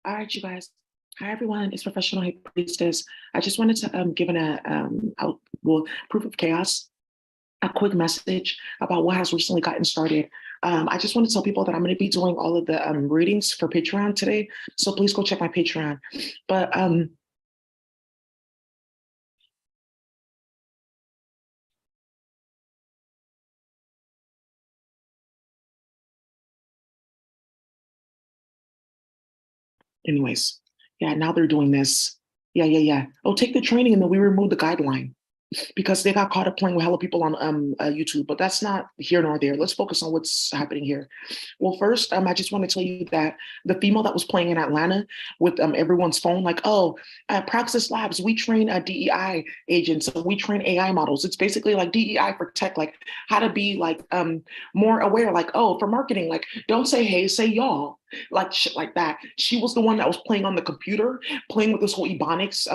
All right, you guys. Hi, everyone. It's Professional Hate Priestess. I just wanted to give proof of chaos, a quick message about what has recently gotten started. I just want to tell people that I'm going to be doing all of the readings for Patreon today. So please go check my Patreon. But anyways, yeah, now they're doing this. Yeah. Oh, take the training and then we remove the guideline, because they got caught up playing with hella people on YouTube, but that's not here nor there. Let's focus on what's happening here. Well, first, I just want to tell you that the female that was playing in Atlanta with everyone's phone, like, oh, at Praxis Labs, we train DEI agents, and we train AI models. It's basically like DEI for tech, like how to be like more aware, like, oh, for marketing, like don't say hey, say y'all, like shit like that. She was the one that was playing on the computer, playing with this whole ebonics.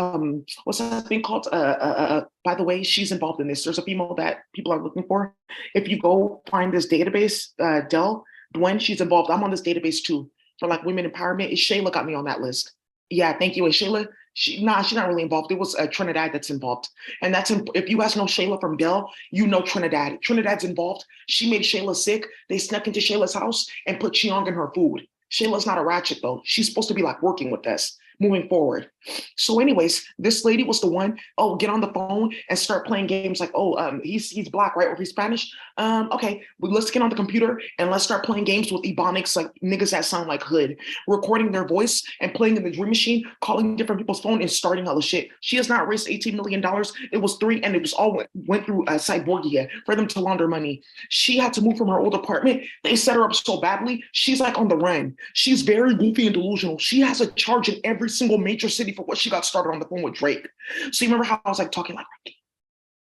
What's that thing called? By the way, she's involved in this. There's a female that people are looking for. If you go find this database, Dell, Dwayne, she's involved. I'm on this database too for like women empowerment. Shayla got me on that list. Yeah, thank you. And Shayla, she's not really involved. It was Trinidad that's involved. And if you guys know Shayla from Dell, you know Trinidad. Trinidad's involved. She made Shayla sick. They snuck into Shayla's house and put Cheong in her food. Shayla's not a ratchet though. She's supposed to be like working with us moving forward. So anyways, this lady was the one, oh, get on the phone and start playing games like, oh, he's black, right? Or he's Spanish. Okay, well, let's get on the computer and let's start playing games with ebonics, like niggas that sound like hood, recording their voice and playing in the dream machine, calling different people's phone and starting all the shit. She has not raised $18 million. It was three, and it was all went through Cyborgia for them to launder money. She had to move from her old apartment. They set her up so badly. She's like on the run. She's very goofy and delusional. She has a charge in every single major city for what she got started on the phone with Drake. So you remember how I was like talking like Rocky?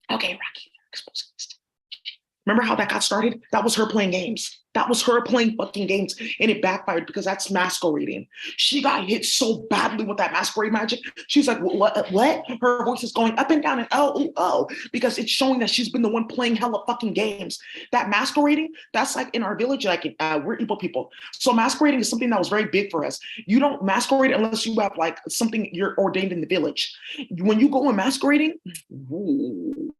Okay, Rocky, exposing this. Remember how that got started? That was her playing games. That was her playing fucking games, and it backfired because that's masquerading. She got hit so badly with that masquerade magic. She's like, what? Her voice is going up and down and oh, because it's showing that she's been the one playing hella fucking games. That masquerading, that's like in our village, like we're Igbo people. So masquerading is something that was very big for us. You don't masquerade unless you have like something you're ordained in the village. When you go in masquerading, ooh,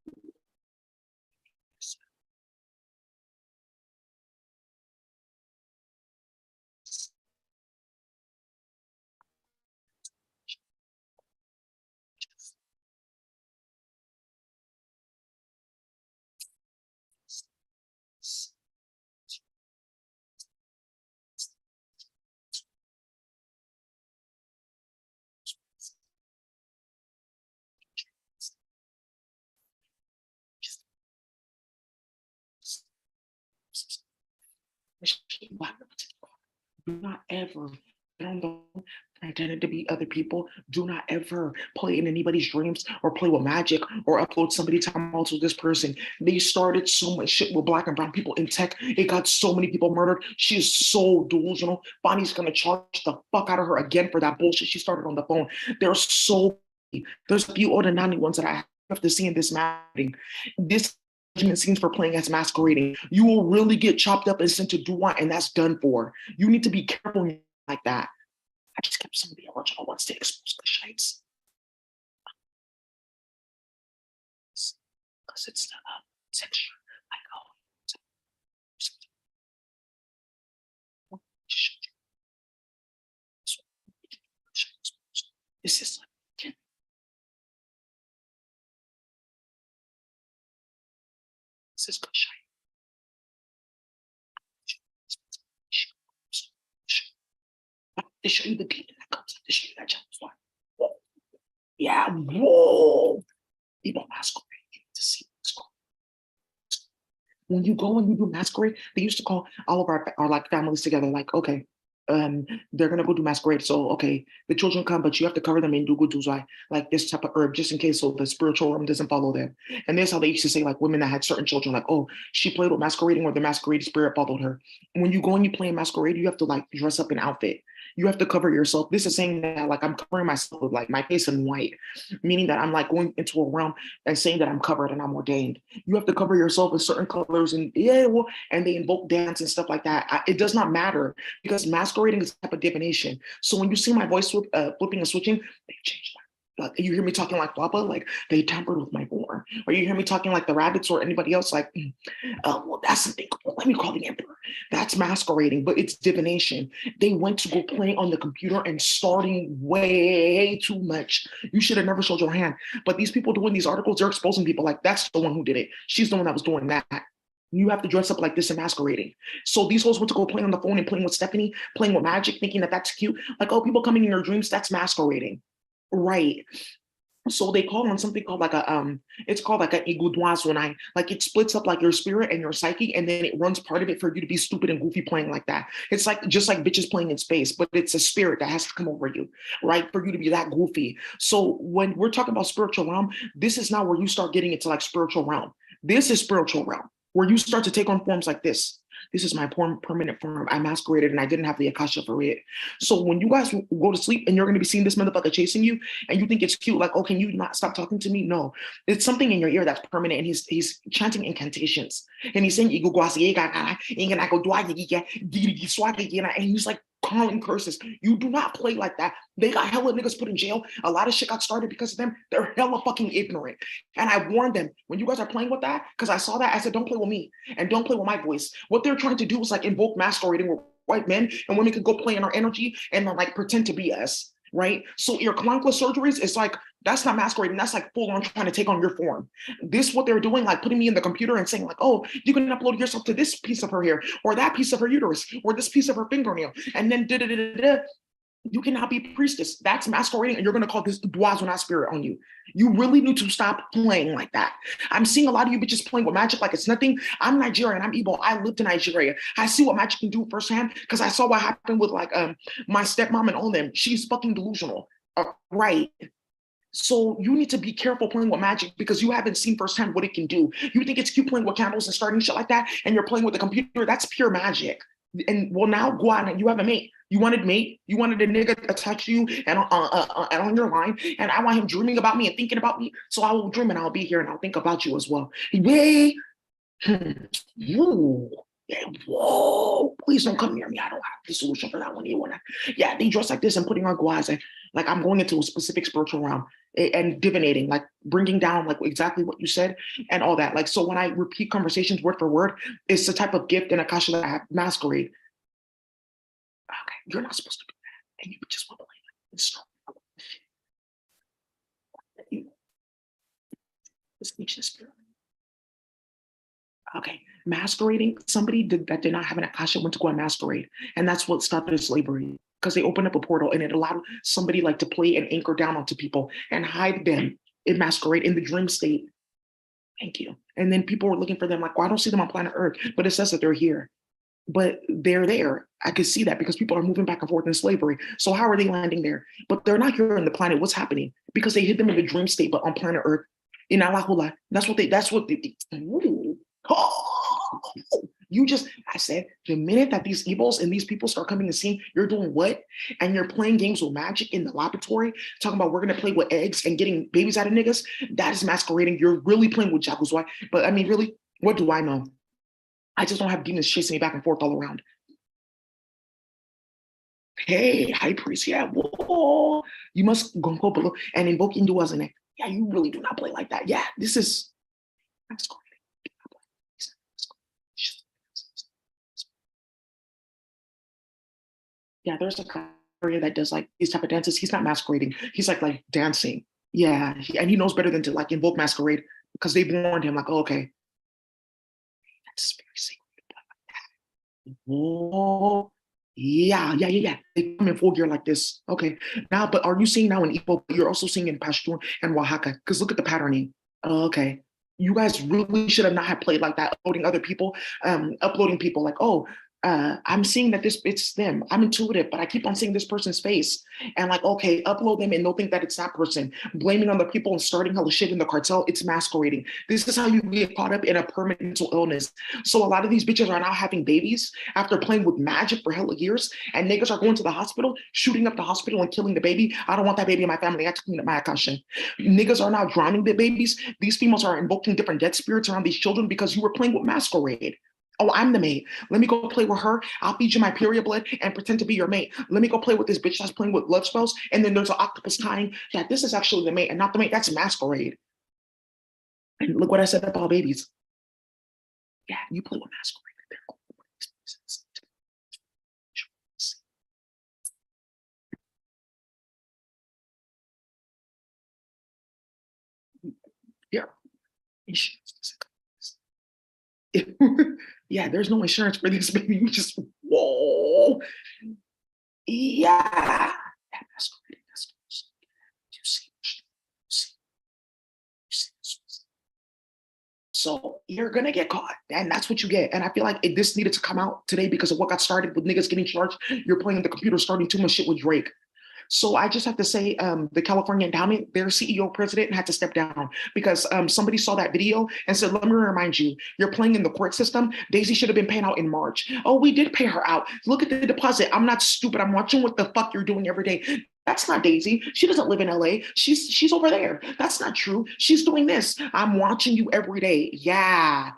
do not ever pretend to be other people. Do not ever play in anybody's dreams or play with magic or upload somebody time to this person. They started so much shit with black and brown people in tech. It got so many people murdered. She is so delusional. Bonnie's gonna charge the fuck out of her again for that bullshit she started on the phone. There's a few Odinani ones that I have to see in this mapping. This scenes for playing as masquerading. You will really get chopped up and sent to Duan, and that's done for. You need to be careful like that. I just kept some of the original ones to expose the shites. Because it's the texture. Like, oh, this is like, this is good shite. They show you the beat that comes up. They show you that jump. Yeah, whoa. People masquerade to see When you go and you do masquerade, they used to call all of our like families together, like, okay, they're gonna go do masquerade. So okay, the children come, but you have to cover them in duguduzai, like this type of herb, just in case so the spiritual realm doesn't follow them. And this how they used to say, like women that had certain children, like, oh, she played with masquerading or the masquerade spirit followed her. And when you go and you play in masquerade, you have to like dress up an outfit. You have to cover yourself. This is saying that like I'm covering myself with like my face in white, meaning that I'm like going into a realm and saying that I'm covered and I'm ordained. You have to cover yourself with certain colors and yeah, well, and they invoke dance and stuff like that. It does not matter because masquerading is a type of divination. So when you see my voice flipping and switching, they change my like you hear me talking like Papa, like they tampered with my form. Or you hear me talking like the rabbits or anybody else, like, well, that's something. Let me call the emperor. That's masquerading, but it's divination. They went to go play on the computer and starting way too much. You should have never showed your hand. But these people doing these articles, they're exposing people like that's the one who did it. She's the one that was doing that. You have to dress up like this and masquerading. So these hoes went to go play on the phone and playing with Stephanie, playing with magic, thinking that that's cute. Like, oh, people coming in your dreams, that's masquerading. Right. So they call on something called like it's called like an igudwasunai. Like it splits up like your spirit and your psyche, and then it runs part of it for you to be stupid and goofy playing like that. It's like just like bitches playing in space, but it's a spirit that has to come over you, right? For you to be that goofy. So when we're talking about spiritual realm, this is now where you start getting into like spiritual realm. This is spiritual realm where you start to take on forms like this. This is my permanent form. I masqueraded and I didn't have the Akasha for it. So when you guys go to sleep and you're going to be seeing this motherfucker chasing you and you think it's cute, like, oh, can you not stop talking to me? No, it's something in your ear that's permanent. And he's chanting incantations and he's saying, and he's like, calling curses. You do not play like that. They got hella niggas put in jail. A lot of shit got started because of them. They're hella fucking ignorant. And I warned them when you guys are playing with that, because I saw that, I said, don't play with me and don't play with my voice. What they're trying to do is like invoke masquerading with white men and women could go play in our energy and then like pretend to be us. Right? So your coloncula surgeries is like, that's not masquerading. That's like full on trying to take on your form. This, what they're doing, like putting me in the computer and saying like, oh, you can upload yourself to this piece of her hair or that piece of her uterus or this piece of her fingernail. And then you cannot be priestess. That's masquerading, and you're going to call this Dwazona spirit on you. You really need to stop playing like that. I'm seeing a lot of you bitches playing with magic like it's nothing. I'm Nigerian. I'm Igbo. I lived in Nigeria. I see what magic can do firsthand because I saw what happened with like my stepmom and all them. She's fucking delusional. Right. So you need to be careful playing with magic because you haven't seen firsthand what it can do. You think it's cute playing with candles and starting shit like that, and you're playing with the computer. That's pure magic. And well, now go out and you have a mate. You wanted mate. You wanted a nigga to touch you and on your line. And I want him dreaming about me and thinking about me. So I will dream and I'll be here and I'll think about you as well. Yay! You. Yeah, whoa, please don't come near me. I don't have the solution for that one. Yeah, they dress like this and putting on guas. And like I'm going into a specific spiritual realm and divinating, like bringing down like exactly what you said and all that. Like, so when I repeat conversations word for word, it's the type of gift and Akasha that I have masquerade. Okay, you're not supposed to do that. And you just want to play like this. Let's teach the spirit. Okay, masquerading, somebody that did not have an Akasha went to go and masquerade. And that's what started slavery because they opened up a portal and it allowed somebody like to play and anchor down onto people and hide them in masquerade in the dream state. Thank you. And then people were looking for them like, well, I don't see them on planet Earth, but it says that they're here. But they're there. I could see that because people are moving back and forth in slavery. So how are they landing there? But they're not here on the planet. What's happening? Because they hid them in the dream state, but on planet Earth, in Alahula. That's what ooh. Oh, you just, I said, the minute that these evils and these people start coming to see you're doing what? And you're playing games with magic in the laboratory, talking about we're going to play with eggs and getting babies out of niggas, that is masquerading. You're really playing with Jaguzwai. But I mean, really, what do I know? I just don't have demons chasing me back and forth all around. Hey, high priest, yeah, whoa. You must go below and invoke Hinduism. Yeah, you really do not play like that. Yeah, this is masquerading. Yeah, there's a area that does like these type of dances. He's not masquerading. He's like dancing. Yeah, and he knows better than to like invoke masquerade because they warned him like, oh, okay, that's very sacred. Oh, yeah. They come in full gear like this. Okay, now, but are you seeing now in Igbo? You're also seeing in Pashtun and Oaxaca because look at the patterning. Oh, okay, You guys really should have not have played like that, uploading other people, uploading people like, oh, I'm seeing that it's them. I'm intuitive, but I keep on seeing this person's face. And like, okay, upload them and they'll think that it's that person. Blaming on the people and starting hella shit in the cartel, it's masquerading. This is how you get caught up in a permanent mental illness. So a lot of these bitches are now having babies after playing with magic for hella years, and niggas are going to the hospital, shooting up the hospital and killing the baby. I don't want that baby in my family. I have to clean up my account. Niggas are now drowning the babies. These females are invoking different dead spirits around these children because you were playing with masquerade. Oh, I'm the maid. Let me go play with her. I'll feed you my period blood and pretend to be your mate. Let me go play with this bitch that's playing with blood spells. And then there's an octopus tying that this is actually the mate and not the mate. That's masquerade. And look what I said about babies. Yeah, you play with masquerade. Yeah. Yeah, there's no insurance for this baby. You just, whoa. Yeah. So you're gonna get caught, and that's what you get. And I feel like this needed to come out today because of what got started with niggas getting charged. You're playing the computer, starting too much shit with Drake. So I just have to say, the California Endowment, their CEO president had to step down because somebody saw that video and said, let me remind you, you're playing in the court system. Daisy should have been paying out in March. Oh, we did pay her out. Look at the deposit. I'm not stupid. I'm watching what the fuck you're doing every day. That's not Daisy. She doesn't live in LA. She's over there. That's not true. She's doing this. I'm watching you every day. Yeah.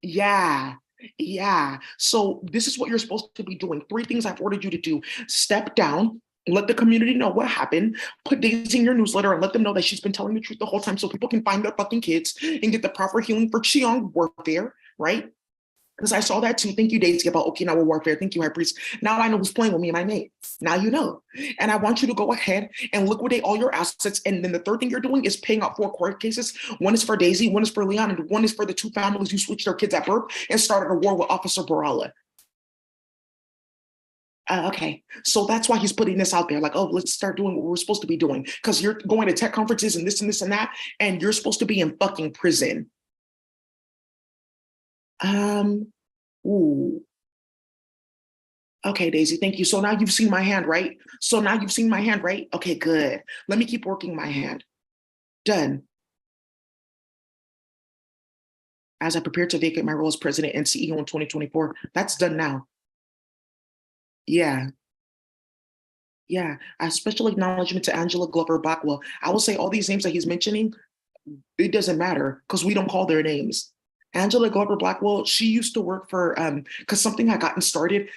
Yeah. Yeah. So this is what you're supposed to be doing. 3 things I've ordered you to do. Step down, let the community know what happened, put Daisy in your newsletter and let them know that she's been telling the truth the whole time so people can find their fucking kids and get the proper healing for Qigong warfare, right? Because I saw that too. Thank you, Daisy, about Okinawa warfare. Thank you, High Priest. Now I know who's playing with me and my mate. Now you know. And I want you to go ahead and liquidate all your assets. And then the third thing you're doing is paying out 4 court cases. One is for Daisy, one is for Leon, and one is for the 2 families who switched their kids at birth and started a war with Officer Barala. Okay, so that's why he's putting this out there, like, oh, let's start doing what we're supposed to be doing, because you're going to tech conferences and that, and you're supposed to be in fucking prison. Um, ooh, okay, Daisy, thank you. So now you've seen my hand, right? So now you've seen my hand, right? Okay, good. Let me keep working my hand. Done. As I prepare to vacate my role as president and CEO in 2024, that's done now. Yeah. Yeah, a special acknowledgement to Angela Glover Backwell. I will say all these names that he's mentioning, it doesn't matter because we don't call their names. Angela Glover Blackwell, she used to work for because something had gotten started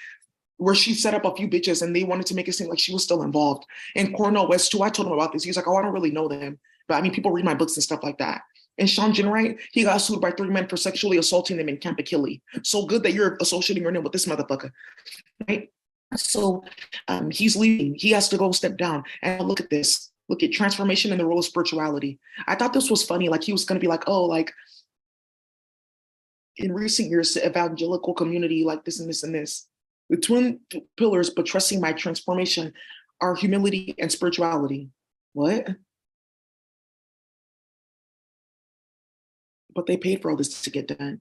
where she set up a few bitches and they wanted to make it seem like she was still involved. And Cornell West too, I told him about this. He's like, oh, I don't really know them. But I mean, people read my books and stuff like that. And Sean Ginwright, he got sued by 3 men for sexually assaulting them in Camp Achille. So good that you're associating your name with this motherfucker, right? So he's leaving. He has to go step down. And look at this. Look at transformation in the role of spirituality. I thought this was funny. Like he was going to be like, oh, like in recent years, the evangelical community, like this and this and this. The twin pillars buttressing my transformation are humility and spirituality. What? But they paid for all this to get done.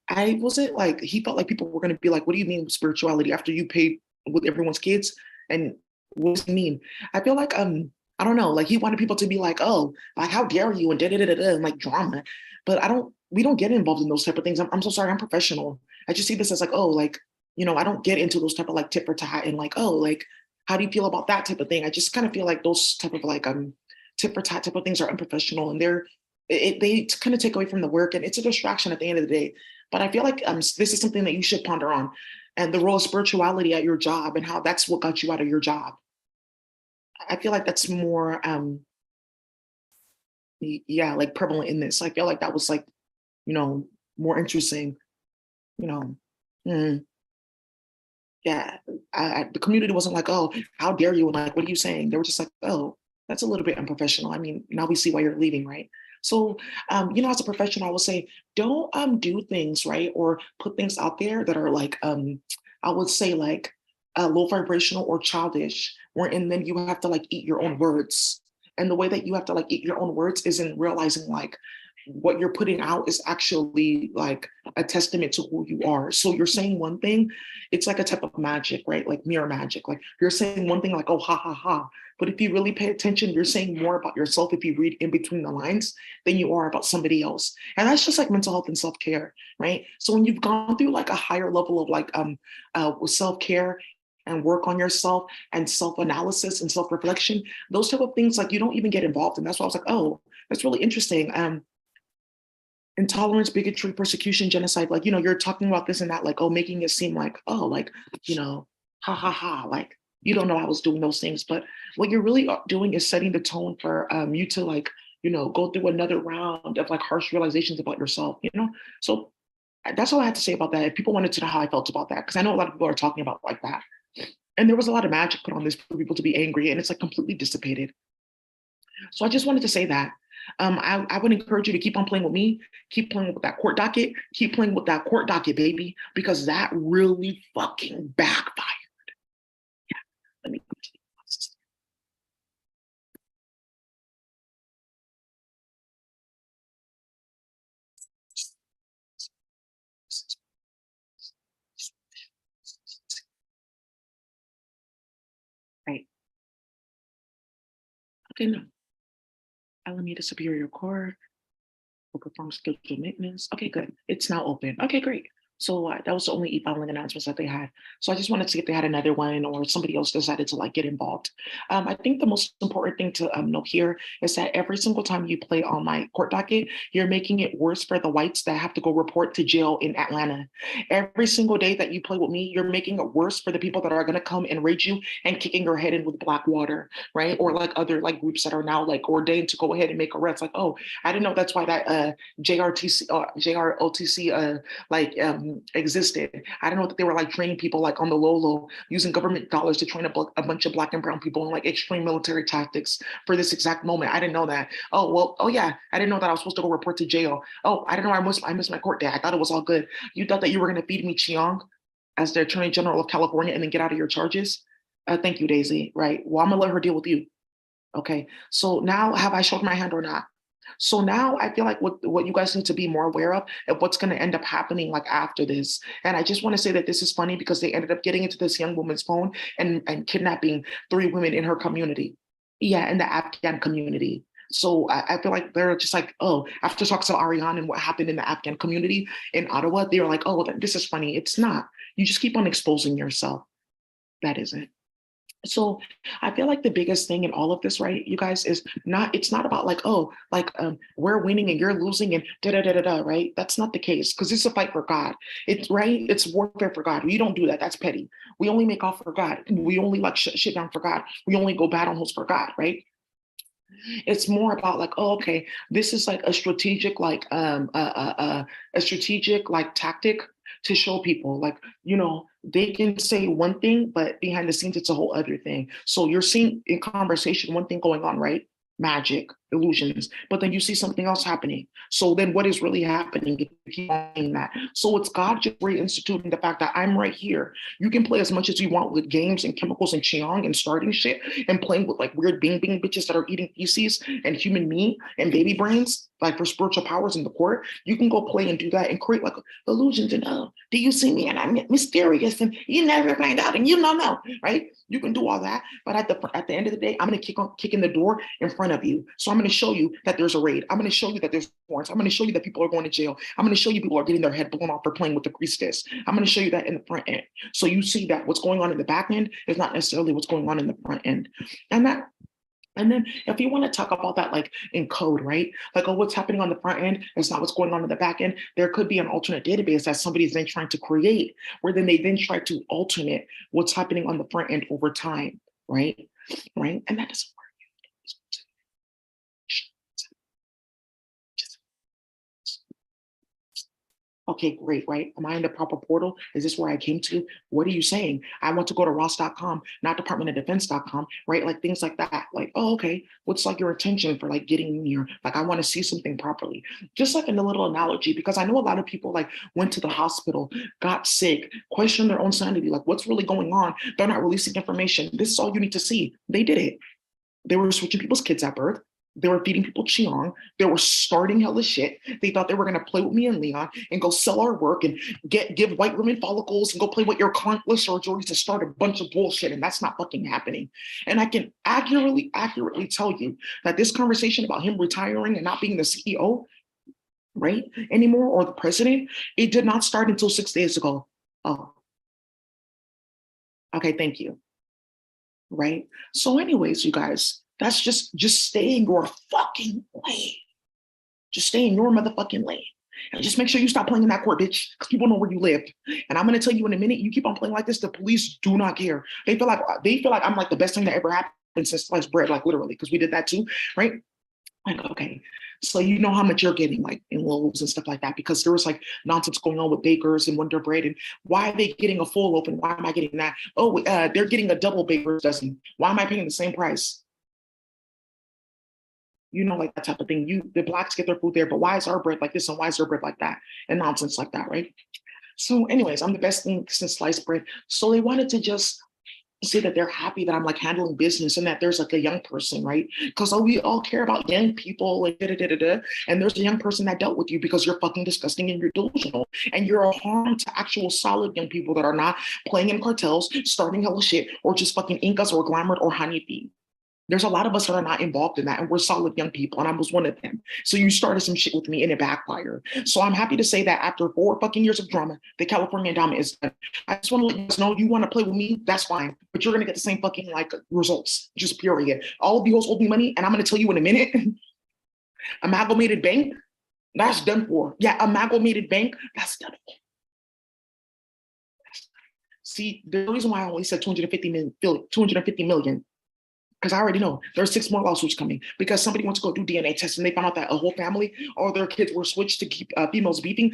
I wasn't like, he felt like people were going to be like, what do you mean spirituality after you paid with everyone's kids? And what does he mean? I feel like, I don't know, like he wanted people to be like, oh, like, how dare you? And da da da da, and like drama. But we don't get involved in those type of things. I'm so sorry, I'm professional. I just see this as like, oh, like, I don't get into those type of like tit for tat and like, oh, like, how do you feel about that type of thing? I just kind of feel like those type of like, tit for tat type of things are unprofessional and they kind of take away from the work and it's a distraction at the end of the day. But I feel like this is something that you should ponder on, and the role of spirituality at your job and how that's what got you out of your job. I feel like that's more, yeah, like prevalent in this. I feel like that was like, more interesting, you know. Mm, yeah, the community wasn't like, oh, how dare you? And like, what are you saying? They were just like, oh, that's a little bit unprofessional. I mean, now we see why you're leaving, right? So, as a professional, I will say, don't do things, right, or put things out there that are like, I would say like low vibrational or childish, and then you have to like eat your own words. And the way that you have to like eat your own words isn't realizing like what you're putting out is actually like a testament to who you are. So you're saying one thing, it's like a type of magic, right? Like mirror magic. Like you're saying one thing like, oh, ha, ha, ha. But if you really pay attention, you're saying more about yourself if you read in between the lines than you are about somebody else. And that's just like mental health and self-care, right? So when you've gone through like a higher level of like self-care and work on yourself and self-analysis and self-reflection, those type of things, like you don't even get involved in. That's why I was like, oh, that's really interesting. Intolerance, bigotry, persecution, genocide, like, you're talking about this and that, like, oh, making it seem like, oh, like, ha ha ha, like, you don't know I was doing those things. But what you're really doing is setting the tone for you to like, go through another round of like harsh realizations about yourself. So that's all I had to say about that. If people wanted to know how I felt about that, because I know a lot of people are talking about like that. And there was a lot of magic put on this for people to be angry, and it's like completely dissipated. So I just wanted to say that. I would encourage you to keep on playing with me, keep playing with that court docket, keep playing with that court docket, baby, because that really fucking backfired. Yeah, let me continue. Right. Okay, no. Alameda Superior Court will perform scheduled maintenance. Okay, good. It's now open. Okay, great. So that was the only e-filing announcements that they had. So I just wanted to see if they had another one or somebody else decided to like get involved. I think the most important thing to note here is that every single time you play on my court docket, you're making it worse for the whites that have to go report to jail in Atlanta. Every single day that you play with me, you're making it worse for the people that are going to come and raid you and kicking your head in with black water, right? Or like other like groups that are now like ordained to go ahead and make arrests. Like, oh, I didn't know that's why that JROTC existed. I don't know that they were like training people like on the low using government dollars to train a bunch of black and brown people in like extreme military tactics for this exact moment. I didn't know that. Oh well, oh yeah, I didn't know that I was supposed to go report to jail. Oh, I didn't know I missed my court day. I thought it was all good. You thought that you were gonna feed me Chiang as the Attorney General of California and then get out of your charges? Thank you, Daisy. Right. Well, I'm gonna let her deal with you. Okay. So now have I showed my hand or not? So now I feel like what you guys need to be more aware of what's going to end up happening like after this. And I just want to say that this is funny because they ended up getting into this young woman's phone and kidnapping 3 women in her community. Yeah, in the Afghan community. So I feel like they're just like, oh, after talks of Ariane and what happened in the Afghan community in Ottawa, they were like, oh, this is funny. It's not. You just keep on exposing yourself. That isn't. So I feel like the biggest thing in all of this, right, you guys, is it's not about like, oh, like we're winning and you're losing and da da da da da, right? That's not the case because it's a fight for God. It's right, it's warfare for God. We don't do that. That's petty. We only make off for God. We only like shit down for God. We only go bad on hosts for God, right? It's more about like, oh, okay, this is like a strategic, like a strategic like tactic to show people like, they can say one thing, but behind the scenes, it's a whole other thing. So you're seeing in conversation one thing going on, right? Magic, illusions, but then you see something else happening. So then what is really happening if you keep saying that? So it's God just reinstituting the fact that I'm right here. You can play as much as you want with games and chemicals and Chiang and starting shit and playing with like weird bing bing bitches that are eating feces and human meat and baby brains, like for spiritual powers in the court. You can go play and do that and create like illusions and oh, do you see me? And I'm mysterious and you never find out and you don't know, right? You can do all that, but at the end of the day, I'm gonna kick in the door in front of you. So I'm going to show you that there's a raid. I'm going to show you that there's warrants. I'm going to show you that people are going to jail. I'm going to show you people are getting their head blown off for playing with the priestess. I'm going to show you that in the front end. So you see that what's going on in the back end is not necessarily what's going on in the front end. And then if you want to talk about that like in code, right? Like, oh, what's happening on the front end is not what's going on in the back end. There could be an alternate database that somebody's then trying to create, where then they then try to alternate what's happening on the front end over time, right? Right. And that doesn't work. Okay, great, right? Am I in the proper portal? Is this where I came to? What are you saying? I want to go to Ross.com, not DepartmentOfDefense.com, right? Like things like that. Like, oh, okay, what's like your intention for like getting in here? Like, I want to see something properly. Just like in a little analogy, because I know a lot of people like went to the hospital, got sick, questioned their own sanity. Like, what's really going on? They're not releasing information. This is all you need to see. They did it. They were switching people's kids at birth. They were feeding people Qigong. They were starting hella shit. They thought they were gonna play with me and Leon and go sell our work and give white women follicles and go play with your clientless surgeries to start a bunch of bullshit. And that's not fucking happening. And I can accurately tell you that this conversation about him retiring and not being the CEO, right, anymore, or the president, it did not start until 6 days ago. Oh, okay, thank you. Right. So, anyways, you guys, that's just stay in your fucking lane. Just stay in your motherfucking lane. And just make sure you stop playing in that court, bitch, because people know where you live. And I'm gonna tell you in a minute, you keep on playing like this, the police do not care. They feel like I'm like the best thing that ever happened since sliced bread, like literally, because we did that too, right? Like, okay, so you know how much you're getting, like in loaves and stuff like that, because there was like nonsense going on with bakers and Wonder Bread, and why are they getting a full loaf and why am I getting that? Oh, they're getting a double baker's dozen. Why am I paying the same price? You know, like that type of thing. The blacks get their food there, but why is our bread like this and why is their bread like that? And nonsense like that, right? So, anyways, I'm the best thing since sliced bread. So they wanted to just say that they're happy that I'm like handling business and that there's like a young person, right? Because we all care about young people and da da da da. And there's a young person that dealt with you because you're fucking disgusting and you're delusional and you're a harm to actual solid young people that are not playing in cartels, starting hella shit, or just fucking incas or glamored or honeybee. There's a lot of us that are not involved in that, and we're solid young people, and I was one of them. So you started some shit with me, and it backfired. So I'm happy to say that after 4 fucking years of drama, the California Endowment is done. I just want to let you guys know, you want to play with me, that's fine, but you're gonna get the same fucking like results, just period. All of you owe me money, and I'm gonna tell you in a minute. Amalgamated Bank, that's done for. Yeah, Amalgamated Bank, that's done for. See, the reason why I only said 250 million, because I already know there's 6 more lawsuits coming because somebody wants to go do DNA tests and they found out that a whole family, all their kids were switched to keep females beefing.